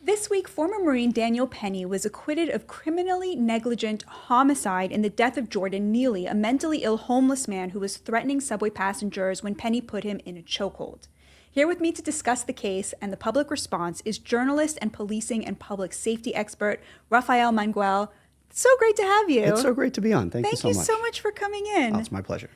This week, former Marine Daniel Penny was acquitted of criminally negligent homicide in the death of Jordan Neely, a mentally ill homeless man who was threatening subway passengers when Penny put him in a chokehold. Here with me to discuss the case and the public response is journalist and policing and public safety expert Rafael Mangual. So great to have you. It's so great to be on. Thank you so much. Thank you so much for coming in. Oh, it's my pleasure.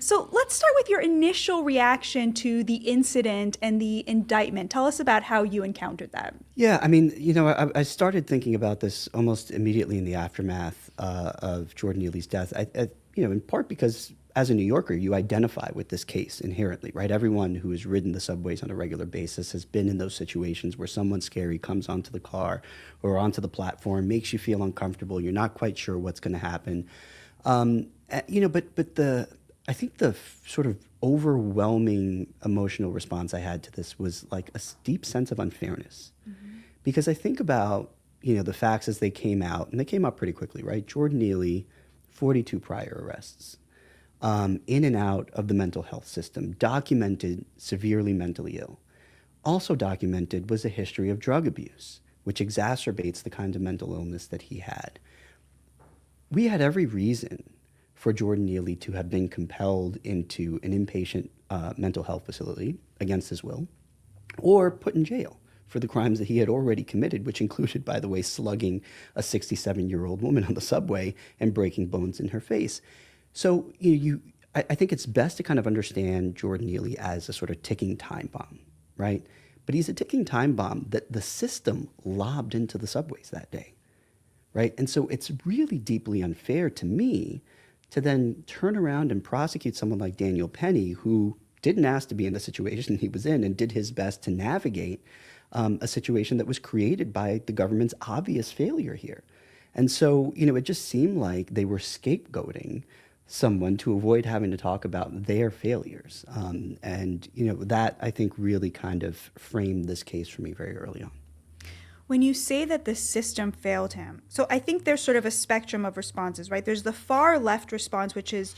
So let's start with your initial reaction to the incident and the indictment. Tell us about how you encountered that. Yeah, I mean, I started thinking about this almost immediately in the aftermath of Jordan Neely's death. In part because as a New Yorker, you identify with this case inherently, right? Everyone who has ridden the subways on a regular basis has been in those situations where someone scary comes onto the car or onto the platform, makes you feel uncomfortable. You're not quite sure what's going to happen. I think the sort of overwhelming emotional response I had to this was like a deep sense of unfairness. Mm-hmm. Because I think about, the facts as they came out, and they came out pretty quickly, right? Jordan Neely, 42 prior arrests, in and out of the mental health system, documented severely mentally ill. Also documented was a history of drug abuse, which exacerbates the kind of mental illness that he had. We had every reason for Jordan Neely to have been compelled into an inpatient mental health facility against his will, or put in jail for the crimes that he had already committed, which included, by the way, slugging a 67-year-old woman on the subway and breaking bones in her face. So I think it's best to kind of understand Jordan Neely as a sort of ticking time bomb, right? But he's a ticking time bomb that the system lobbed into the subways that day, right? And so it's really deeply unfair to me to then turn around and prosecute someone like Daniel Penny, who didn't ask to be in the situation he was in and did his best to navigate a situation that was created by the government's obvious failure here. And so, it just seemed like they were scapegoating someone to avoid having to talk about their failures. That I think really kind of framed this case for me very early on. When you say that the system failed him, so I think there's sort of a spectrum of responses, right? There's the far left response, which is,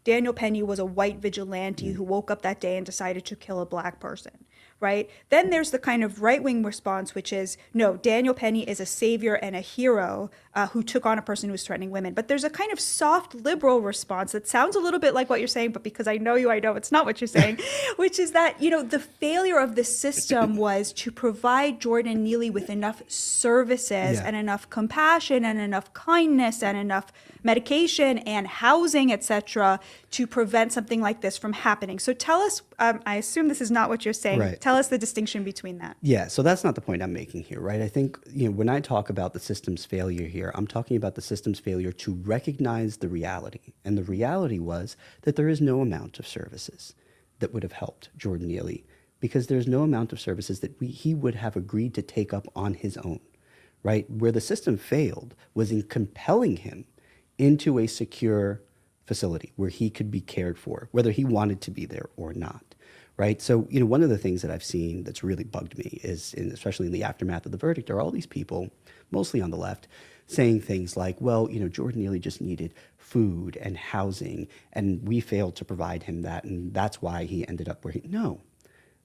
Daniel Penny was a white vigilante who woke up that day and decided to kill a black person, right? Then there's the kind of right-wing response, which is, no, Daniel Penny is a savior and a hero who took on a person who was threatening women. But there's a kind of soft liberal response that sounds a little bit like what you're saying, but because I know you, I know it's not what you're saying, which is that, the failure of the system was to provide Jordan Neely with enough services and enough compassion and enough kindness and enough medication and housing, etc., to prevent something like this from happening. So tell us, I assume this is not what you're saying. Right. Tell us the distinction between that. Yeah, so that's not the point I'm making here, right? I think, when I talk about the system's failure here, I'm talking about the system's failure to recognize the reality. And the reality was that there is no amount of services that would have helped Jordan Neely, because there's no amount of services that he would have agreed to take up on his own, right? Where the system failed was in compelling him into a secure facility where he could be cared for, whether he wanted to be there or not, right? So, one of the things that I've seen that's really bugged me is, especially in the aftermath of the verdict, are all these people, mostly on the left, saying things like, well, Jordan Neely just needed food and housing, and we failed to provide him that, and that's why he ended up where he... No.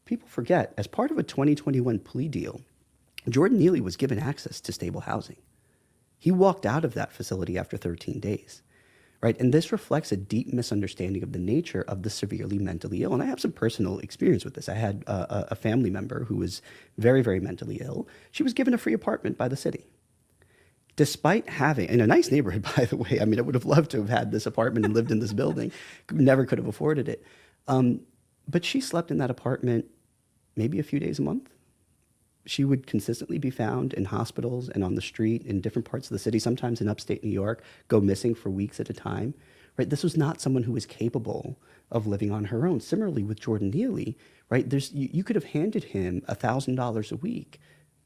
People forget, as part of a 2021 plea deal, Jordan Neely was given access to stable housing. He walked out of that facility after 13 days, right? And this reflects a deep misunderstanding of the nature of the severely mentally ill. And I have some personal experience with this. I had a family member who was very, very mentally ill. She was given a free apartment by the city. Despite having, in a nice neighborhood, by the way, I mean, I would have loved to have had this apartment and lived in this building, never could have afforded it. But she slept in that apartment maybe a few days a month. She would consistently be found in hospitals and on the street in different parts of the city, sometimes in upstate New York, go missing for weeks at a time, right? This was not someone who was capable of living on her own. Similarly with Jordan Neely, right? You could have handed him $1,000 a week.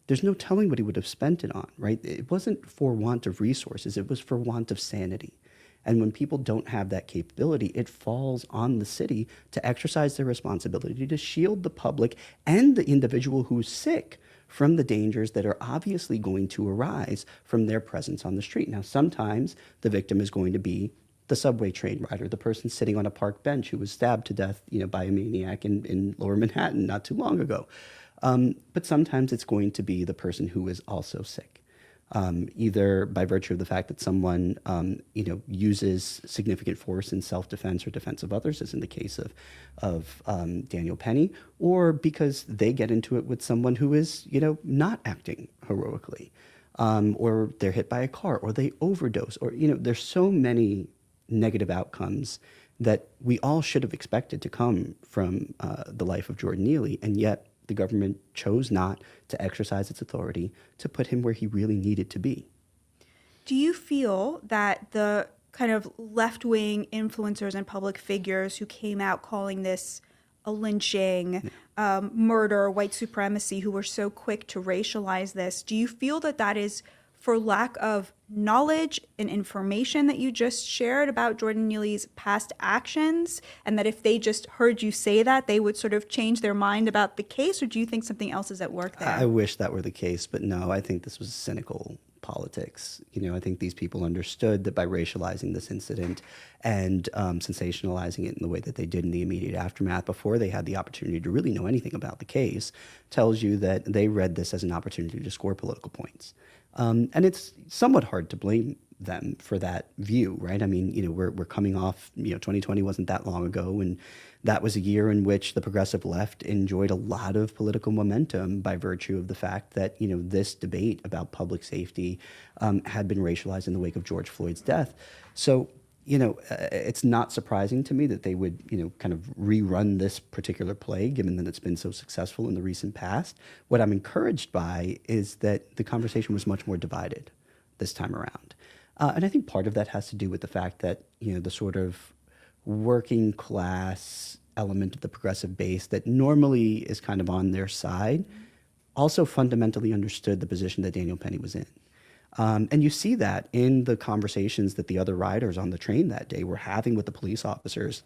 There's no telling what he would have spent it on, right? It wasn't for want of resources. It was for want of sanity. And when people don't have that capability, it falls on the city to exercise their responsibility to shield the public and the individual who's sick from the dangers that are obviously going to arise from their presence on the street. Now, sometimes the victim is going to be the subway train rider, the person sitting on a park bench who was stabbed to death, by a maniac in Lower Manhattan not too long ago. But sometimes it's going to be the person who is also sick. Either by virtue of the fact that someone, uses significant force in self-defense or defense of others, as in the case of Daniel Penny, or because they get into it with someone who is, not acting heroically, or they're hit by a car, or they overdose, or, there's so many negative outcomes that we all should have expected to come from the life of Jordan Neely, and yet the government chose not to exercise its authority to put him where he really needed to be. Do you feel that the kind of left-wing influencers and public figures who came out calling this a lynching, murder, white supremacy, who were so quick to racialize this, do you feel that that is for lack of knowledge and information that you just shared about Jordan Neely's past actions, and that if they just heard you say that, they would sort of change their mind about the case, or do you think something else is at work there? I wish that were the case, but no, I think this was cynical politics. I think these people understood that by racializing this incident and sensationalizing it in the way that they did in the immediate aftermath before they had the opportunity to really know anything about the case tells you that they read this as an opportunity to score political points. And it's somewhat hard to blame them for that view, right? I mean, we're coming off, 2020 wasn't that long ago, and that was a year in which the progressive left enjoyed a lot of political momentum by virtue of the fact that, this debate about public safety had been racialized in the wake of George Floyd's death. So, it's not surprising to me that they would, kind of rerun this particular play, given that it's been so successful in the recent past. What I'm encouraged by is that the conversation was much more divided this time around. And I think part of that has to do with the fact that, the sort of working class element of the progressive base that normally is kind of on their side also fundamentally understood the position that Daniel Penny was in. And you see that in the conversations that the other riders on the train that day were having with the police officers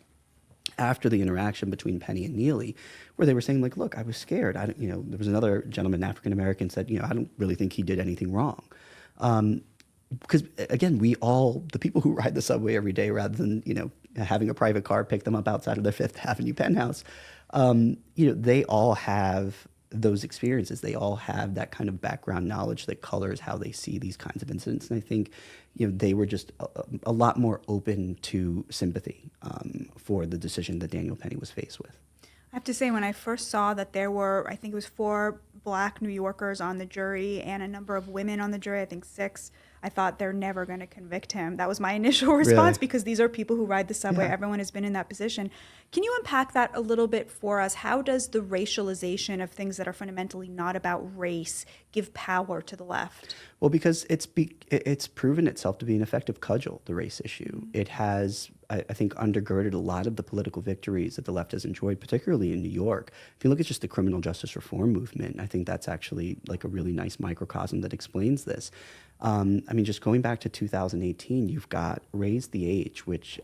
after the interaction between Penny and Neely, where they were saying, like, look, I was scared. There was another gentleman, African-American, said, I don't really think he did anything wrong. Because again, the people who ride the subway every day, rather than, having a private car pick them up outside of their Fifth Avenue penthouse, they all have those experiences. They all have that kind of background knowledge that colors how they see these kinds of incidents. And I think, they were just a lot more open to sympathy for the decision that Daniel Penny was faced with. I have to say, when I first saw that there were, I think it was 4 Black New Yorkers on the jury and a number of women on the jury, I think 6, I thought they're never going to convict him. That was my initial response, Really? because these are people who ride the subway. Yeah. Everyone has been in that position. Can you unpack that a little bit for us? How does the racialization of things that are fundamentally not about race give power to the left? Well, because it's proven itself to be an effective cudgel, the race issue. It has, I think, undergirded a lot of the political victories that the left has enjoyed, particularly in New York. If you look at just the criminal justice reform movement, I think that's actually like a really nice microcosm that explains this. Just going back to 2018, you've got Raise the Age, which,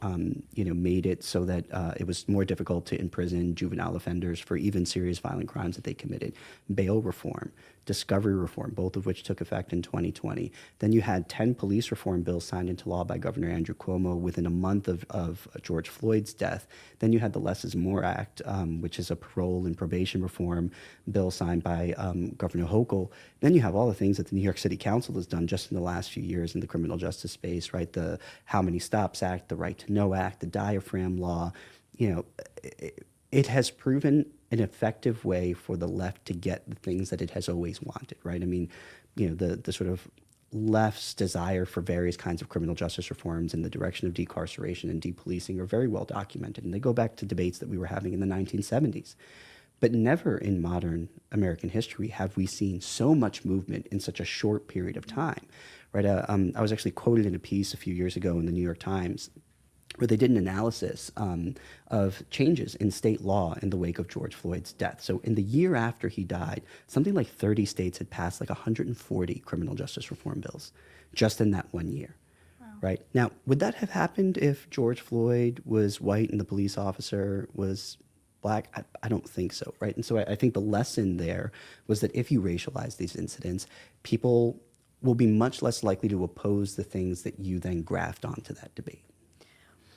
made it so that it was more difficult to imprison juvenile offenders for even serious violent crimes that they committed. Bail reform, discovery reform, both of which took effect in 2020. Then you had 10 police reform bills signed into law by Governor Andrew Cuomo within a month of George Floyd's death. Then you had the Less is More Act, which is a parole and probation reform bill signed by Governor Hochul. Then you have all the things that the New York City Council has done just in the last few years in the criminal justice space, right? The How Many Stops Act, the Right to Know Act, the diaphragm law. It has proven an effective way for the left to get the things that it has always wanted, right? I mean, the sort of left's desire for various kinds of criminal justice reforms in the direction of decarceration and depolicing are very well documented. And they go back to debates that we were having in the 1970s. But never in modern American history have we seen so much movement in such a short period of time, right? I was actually quoted in a piece a few years ago in the New York Times where they did an analysis of changes in state law in the wake of George Floyd's death. So in the year after he died, something like 30 states had passed like 140 criminal justice reform bills just in that one year. Wow. Right? Now, would that have happened if George Floyd was white and the police officer was Black? I don't think so, right? And so I think the lesson there was that if you racialize these incidents, people will be much less likely to oppose the things that you then graft onto that debate.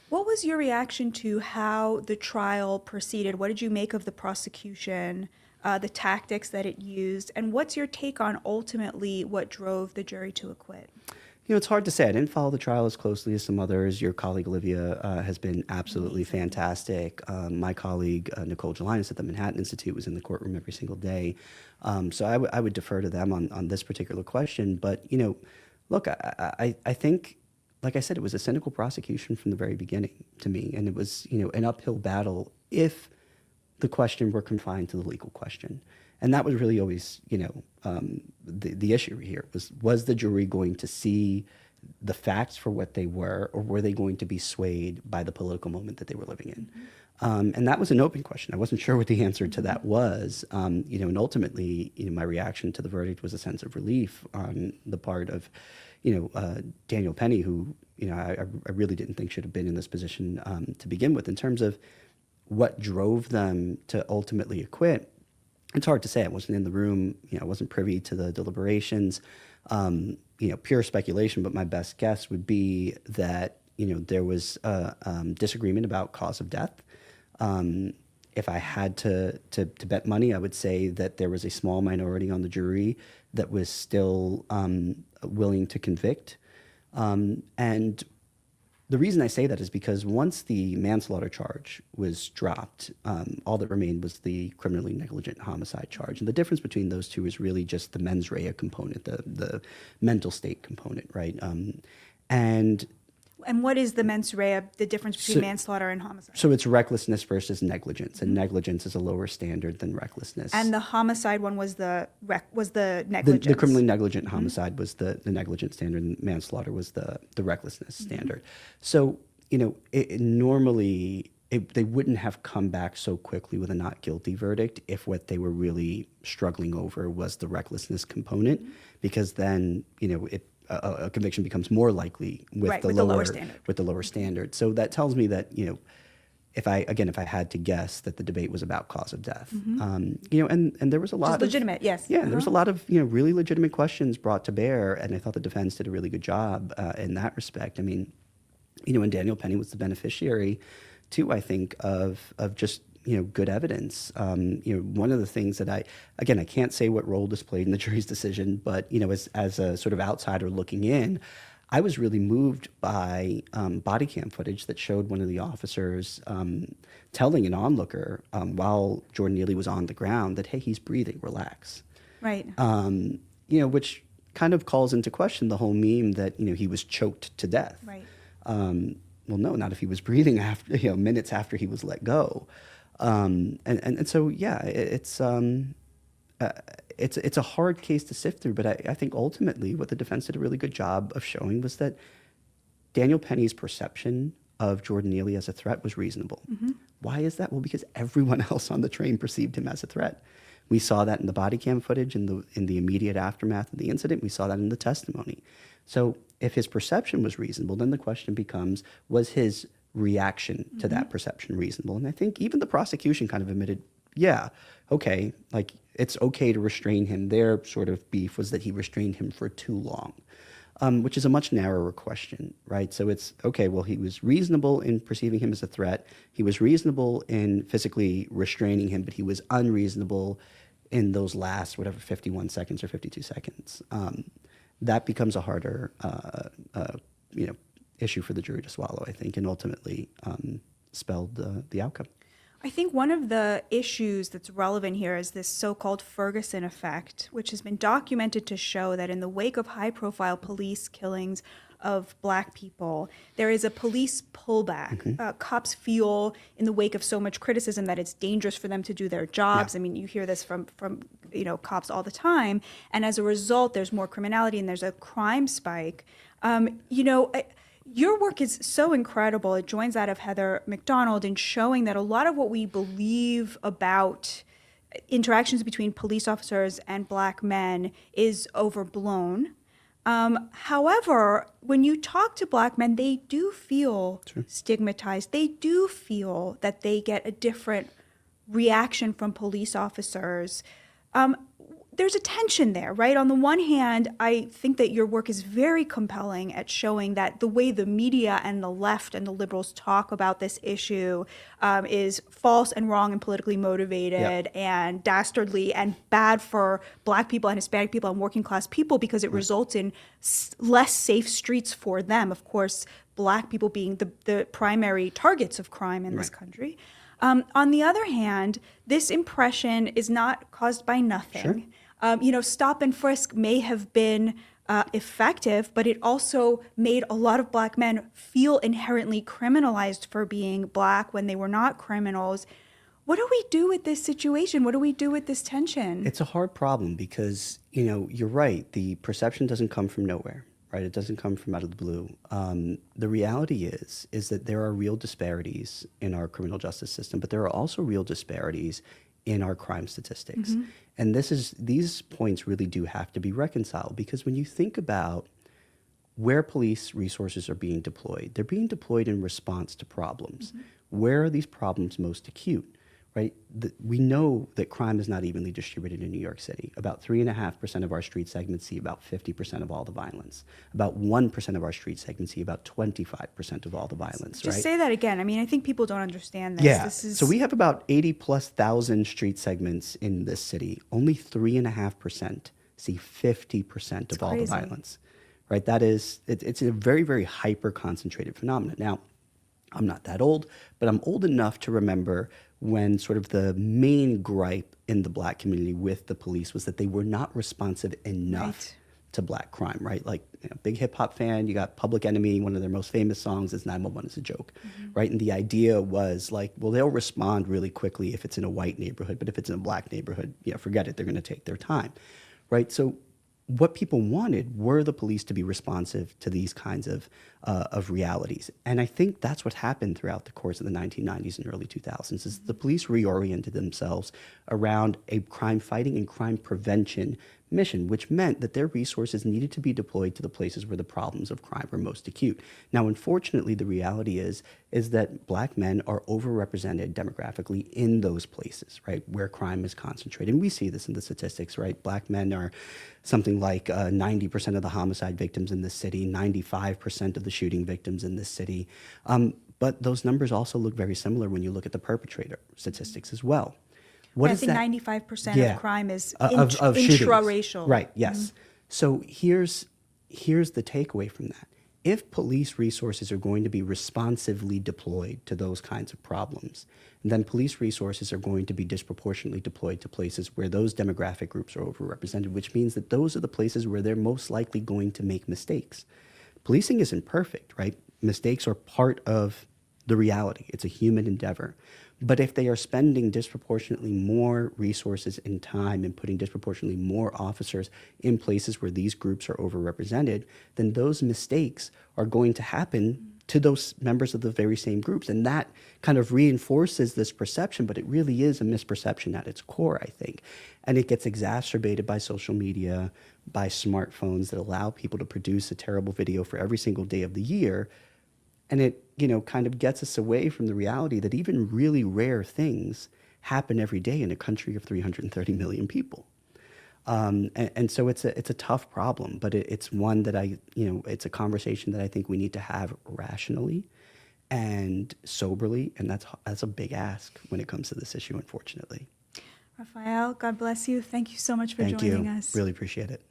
What was your reaction to how the trial proceeded? What did you make of the prosecution? the tactics that it used, and what's your take on ultimately what drove the jury to acquit? It's hard to say. I didn't follow the trial as closely as some others. Your colleague Olivia has been absolutely fantastic. My colleague Nicole Gelinas at the Manhattan Institute was in the courtroom every single day. So I would defer to them on this particular question. But, look, I think, like I said, it was a cynical prosecution from the very beginning to me. And it was, an uphill battle if the question were confined to the legal question. And that was really always, the issue here was the jury going to see the facts for what they were, or were they going to be swayed by the political moment that they were living in? And that was an open question. I wasn't sure what the answer to that was. And ultimately, my reaction to the verdict was a sense of relief on the part of, Daniel Penny, who, I really didn't think should have been in this position to begin with. In terms of what drove them to ultimately acquit, it's hard to say. I wasn't in the room. I wasn't privy to the deliberations. Pure speculation, but my best guess would be that, there was disagreement about cause of death. If I had to bet money, I would say that there was a small minority on the jury that was still willing to convict. And the reason I say that is because once the manslaughter charge was dropped, all that remained was the criminally negligent homicide charge. And the difference between those two is really just the mens rea component, the mental state component, right? And what is the mens rea, the difference between manslaughter and homicide? So it's recklessness versus negligence, and negligence is a lower standard than recklessness. And the homicide one was the negligence. The criminally negligent homicide was the negligent standard, and manslaughter was the recklessness standard. So, normally they wouldn't have come back so quickly with a not guilty verdict if what they were really struggling over was the recklessness component, because then, a conviction becomes more likely with the lower standard. So that tells me that, if I had to guess, that the debate was about cause of death. And there was a lot of legitimate, yes. Yeah, there was a lot of really legitimate questions brought to bear, and I thought the defense did a really good job in that respect. I mean, and Daniel Penny was the beneficiary too, I think, of just good evidence. One of the things that I can't say what role this played in the jury's decision, but as a sort of outsider looking in, I was really moved by body cam footage that showed one of the officers telling an onlooker while Jordan Neely was on the ground that, hey, he's breathing, relax. Right. Which kind of calls into question the whole meme that he was choked to death. Right. Well, no, not if he was breathing after minutes after he was let go. And so, yeah, it's a hard case to sift through, but I think ultimately what the defense did a really good job of showing was that Daniel Penny's perception of Jordan Neely as a threat was reasonable. Why is that? Well, because everyone else on the train perceived him as a threat. We saw that in the body cam footage in the immediate aftermath of the incident. We saw that in the testimony. So if his perception was reasonable, then the question becomes, was his reaction to that perception reasonable? And I think even the prosecution kind of admitted, yeah, okay, like it's okay to restrain him. Their sort of beef was that he restrained him for too long, which is a much narrower question, right? So it's, okay, well, he was reasonable in perceiving him as a threat. He was reasonable in physically restraining him, but he was unreasonable in those last, 51 seconds or 52 seconds. That becomes a harder, issue for the jury to swallow, I think, and ultimately spelled the outcome. I think one of the issues that's relevant here is this so-called Ferguson effect, which has been documented to show that in the wake of high-profile police killings of Black people, there is a police pullback. Cops feel in the wake of so much criticism that it's dangerous for them to do their jobs. Yeah. I mean, you hear this from cops all the time, and as a result, there's more criminality and there's a crime spike. Your work is so incredible. It joins that of Heather McDonald in showing that a lot of what we believe about interactions between police officers and Black men is overblown. However, when you talk to Black men, they do feel stigmatized. They do feel that they get a different reaction from police officers. there's a tension there, right? On the one hand, I think that your work is very compelling at showing that the way the media and the left and the liberals talk about this issue is false and wrong and politically motivated and dastardly and bad for Black people and Hispanic people and working class people because it results in less safe streets for them. Of course, Black people being the primary targets of crime in this country. On the other hand, this impression is not caused by nothing. Stop and frisk may have been effective, but it also made a lot of Black men feel inherently criminalized for being Black when they were not criminals. What do we do with this situation? What do we do with this tension? It's a hard problem because, you're right. The perception doesn't come from nowhere, right? It doesn't come from out of the blue. The reality is that there are real disparities in our criminal justice system, but there are also real disparities in our crime statistics. And these points really do have to be reconciled because when you think about where police resources are being deployed, they're being deployed in response to problems. Where are these problems most acute? Right? We know that crime is not evenly distributed in New York City. About 3.5% of our street segments see about 50% of all the violence. About 1% of our street segments see about 25% of all the violence. Just say that again. I mean, I think people don't understand this. Yeah. So we have about 80,000+ street segments in this city. Only 3.5% see 50% of all the violence. Right? It's a very, very hyper concentrated phenomenon. Now, I'm not that old, but I'm old enough to remember when sort of the main gripe in the Black community with the police was that they were not responsive enough to Black crime, right? Like, big hip hop fan, you got Public Enemy, one of their most famous songs is 911 is a joke, right? And the idea was like, well, they'll respond really quickly if it's in a white neighborhood, but if it's in a Black neighborhood, forget it, they're going to take their time, right? So what people wanted were the police to be responsive to these kinds of realities. And I think that's what happened throughout the course of the 1990s and early 2000s is the police reoriented themselves around a crime fighting and crime prevention mission, which meant that their resources needed to be deployed to the places where the problems of crime were most acute. Now, unfortunately, the reality is that Black men are overrepresented demographically in those places, right, where crime is concentrated. And we see this in the statistics, right? Black men are something like 90% of the homicide victims in this city, 95% of the shooting victims in this city. But those numbers also look very similar when you look at the pertaker statistics as well. I think 95% of crime is intra-racial. Right, yes. So here's the takeaway from that. If police resources are going to be responsively deployed to those kinds of problems, then police resources are going to be disproportionately deployed to places where those demographic groups are overrepresented, which means that those are the places where they're most likely going to make mistakes. Policing isn't perfect, right? Mistakes are part of the reality. It's a human endeavor. But if they are spending disproportionately more resources and time and putting disproportionately more officers in places where these groups are overrepresented, then those mistakes are going to happen to those members of the very same groups. And that kind of reinforces this perception, but it really is a misperception at its core, I think. And it gets exacerbated by social media, by smartphones that allow people to produce a terrible video for every single day of the year. And it, kind of gets us away from the reality that even really rare things happen every day in a country of 330 million people. And so it's a tough problem, but it's one that it's a conversation that I think we need to have rationally and soberly. And that's a big ask when it comes to this issue, unfortunately. Rafael, God bless you. Thank you so much for joining us. Really appreciate it.